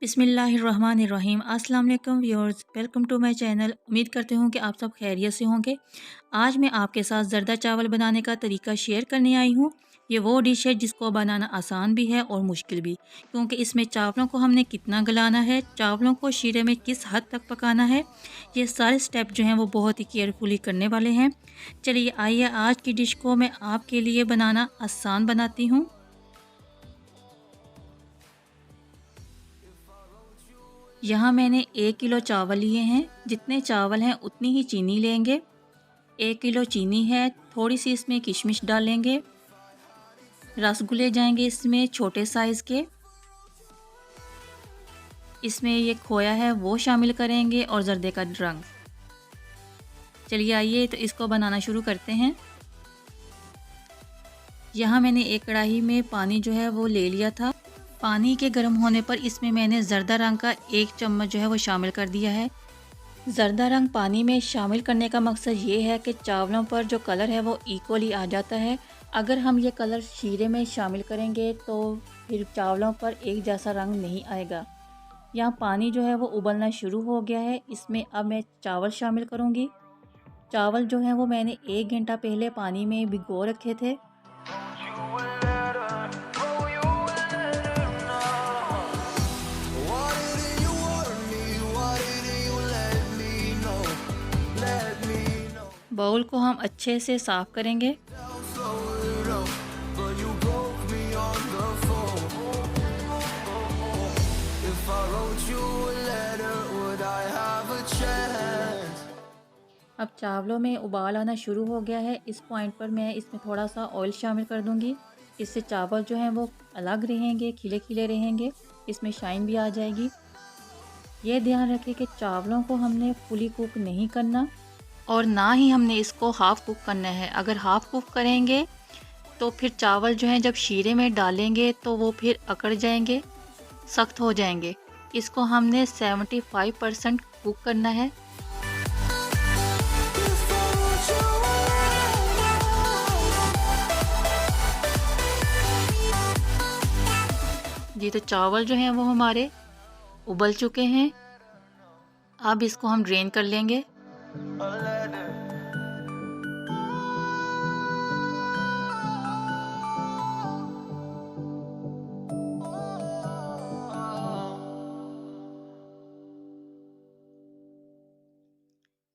बिस्मिल्लाहिर्रहमानिर्रहीम। अस्सलाम वालेकुम viewers, welcome to my channel. उम्मीद करते हूँ कि आप सब खैरियत से होंगे। आज मैं आपके साथ ज़र्दा चावल बनाने का तरीका शेयर करने आई हूँ। ये वो डिश है जिसको बनाना आसान भी है और मुश्किल भी, क्योंकि इसमें चावलों को हमने कितना गलाना है, चावलों को शीरे में किस हद तक पकाना है, ये सारे स्टेप जो हैं वो बहुत ही केयरफुली करने वाले हैं। चलिए आइए आज की डिश को मैं आपके लिए बनाना आसान बनाती हूँ। यहाँ मैंने 1 किलो चावल लिए हैं। जितने चावल हैं उतनी ही चीनी लेंगे। 1 किलो चीनी है, थोड़ी सी इसमें किशमिश डालेंगे। रसगुल्ले जाएंगे इसमें छोटे साइज़ के। इसमें ये खोया है वो शामिल करेंगे और जर्दे का रंग। चलिए आइए तो इसको बनाना शुरू करते हैं। यहाँ मैंने एक कढ़ाई में पानी जो है वो ले लिया था। पानी के गर्म होने पर इसमें मैंने जर्दा रंग का 1 चम्मच जो है वो शामिल कर दिया है। ज़र्दा रंग पानी में शामिल करने का मकसद ये है कि चावलों पर जो कलर है वो इक्वली आ जाता है। अगर हम ये कलर शीरे में शामिल करेंगे तो फिर चावलों पर एक जैसा रंग नहीं आएगा। यहाँ पानी जो है वो उबलना शुरू हो गया है। इसमें अब मैं चावल शामिल करूँगी। चावल जो है वो मैंने 1 घंटा पहले पानी में भिगो रखे थे। बाउल को हम अच्छे से साफ़ करेंगे। अब चावलों में उबाल आना शुरू हो गया है। इस पॉइंट पर मैं इसमें थोड़ा सा ऑयल शामिल कर दूंगी। इससे चावल जो हैं वो अलग रहेंगे, खिले खिले रहेंगे, इसमें शाइन भी आ जाएगी। ये ध्यान रखें कि चावलों को हमने फुली कुक नहीं करना और ना ही हमने इसको हाफ़ कुक करना है। अगर हाफ़ कुक करेंगे तो फिर चावल जो हैं जब शीरे में डालेंगे तो वो फिर अकड़ जाएंगे, सख्त हो जाएंगे। इसको हमने 75% कुक करना है। जी तो चावल जो हैं वो हमारे उबल चुके हैं। अब इसको हम ड्रेन कर लेंगे।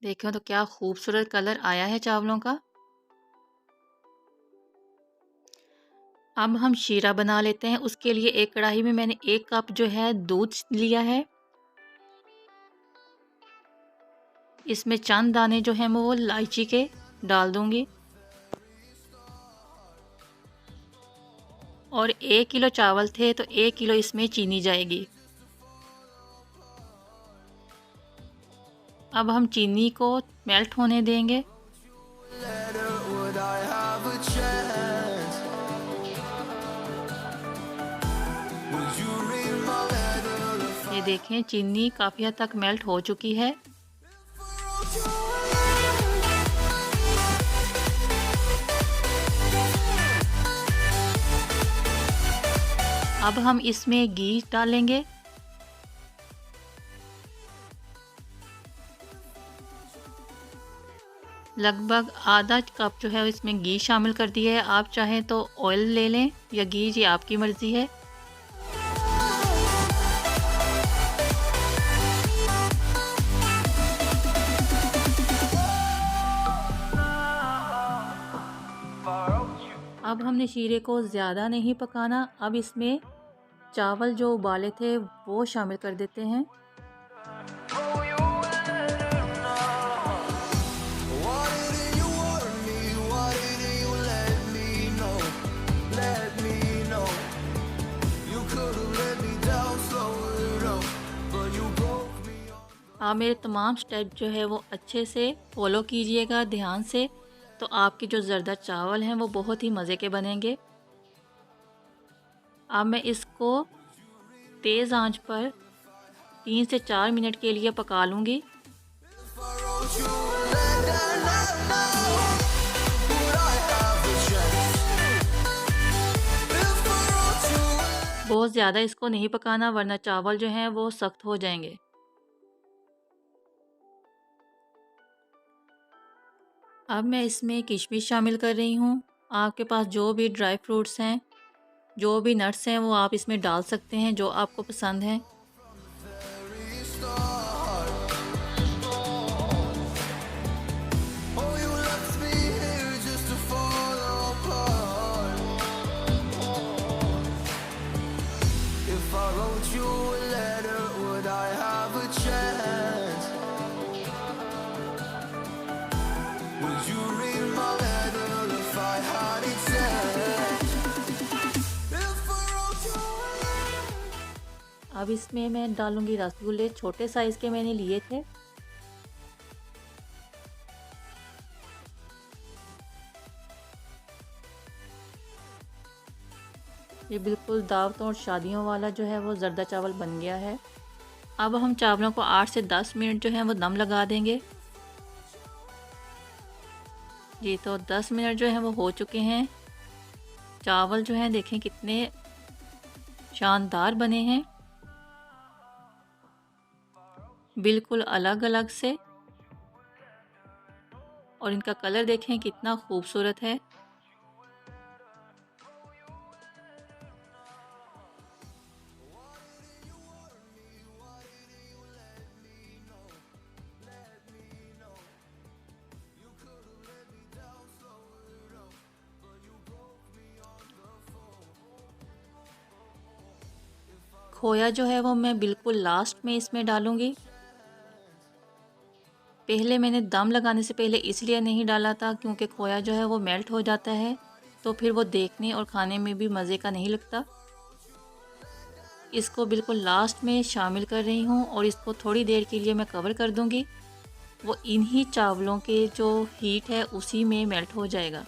देखो तो क्या खूबसूरत कलर आया है चावलों का। अब हम शीरा बना लेते हैं। उसके लिए एक कढ़ाई में मैंने 1 कप जो है दूध लिया है। इसमें चंद दाने जो हैं वो इलायची के डाल दूंगी और 1 किलो चावल थे तो 1 किलो इसमें चीनी जाएगी। अब हम चीनी को मेल्ट होने देंगे। ये देखें चीनी काफ़ी हद तक मेल्ट हो चुकी है। अब हम इसमें घी डालेंगे। लगभग आधा कप जो है इसमें घी शामिल कर दिया है। आप चाहें तो ऑयल ले लें या घी, ये आपकी मर्ज़ी है। अब हमने शीरे को ज़्यादा नहीं पकाना। अब इसमें चावल जो उबाले थे वो शामिल कर देते हैं। आप मेरे तमाम स्टेप जो है वो अच्छे से फॉलो कीजिएगा ध्यान से, तो आपके जो ज़र्दा चावल हैं वो बहुत ही मज़े के बनेंगे। अब मैं इसको तेज़ आंच पर 3 से 4 मिनट के लिए पका लूँगी। बहुत ज़्यादा इसको नहीं पकाना वरना चावल जो हैं वो सख्त हो जाएंगे। अब मैं इसमें किशमिश शामिल कर रही हूँ। आपके पास जो भी ड्राई फ्रूट्स हैं, जो भी नट्स हैं, वो आप इसमें डाल सकते हैं जो आपको पसंद है। अब इसमें मैं डालूंगी रसगुल्ले, छोटे साइज़ के मैंने लिए थे। ये बिल्कुल दावतों और शादियों वाला जो है वो जर्दा चावल बन गया है। अब हम चावलों को 8 से 10 मिनट जो है वो दम लगा देंगे। जी तो 10 मिनट जो है वो हो चुके हैं। चावल जो हैं देखें कितने शानदार बने हैं, बिल्कुल अलग अलग से, और इनका कलर देखें कितना खूबसूरत है। खोया जो है वो मैं बिल्कुल लास्ट में इसमें डालूंगी। पहले मैंने दम लगाने से पहले इसलिए नहीं डाला था क्योंकि खोया जो है वो मेल्ट हो जाता है, तो फिर वो देखने और खाने में भी मज़े का नहीं लगता। इसको बिल्कुल लास्ट में शामिल कर रही हूँ और इसको थोड़ी देर के लिए मैं कवर कर दूँगी। वो इन्हीं चावलों के जो हीट है उसी में मेल्ट हो जाएगा।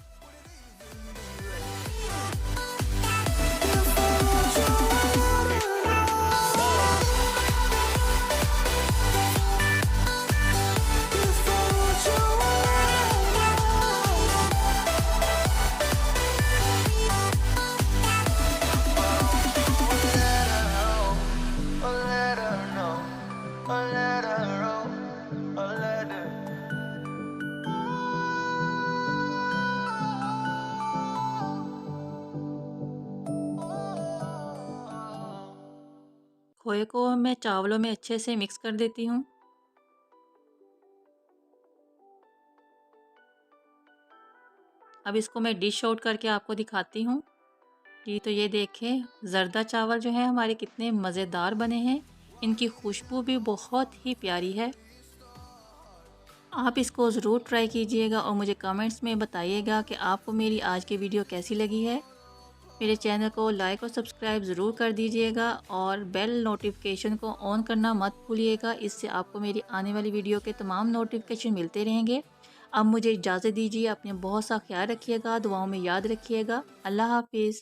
खोए को मैं चावलों में अच्छे से मिक्स कर देती हूँ। अब इसको मैं डिश आउट करके आपको दिखाती हूँ। जी तो ये देखें ज़र्दा चावल जो है हमारे कितने मज़ेदार बने हैं। इनकी खुशबू भी बहुत ही प्यारी है। आप इसको ज़रूर ट्राई कीजिएगा और मुझे कमेंट्स में बताइएगा कि आपको मेरी आज की वीडियो कैसी लगी है। मेरे चैनल को लाइक और सब्सक्राइब ज़रूर कर दीजिएगा और बेल नोटिफिकेशन को ऑन करना मत भूलिएगा। इससे आपको मेरी आने वाली वीडियो के तमाम नोटिफिकेशन मिलते रहेंगे। अब मुझे इजाज़त दीजिए। अपने बहुत सा ख्याल रखिएगा, दुआओं में याद रखिएगा। अल्लाह हाफिज़।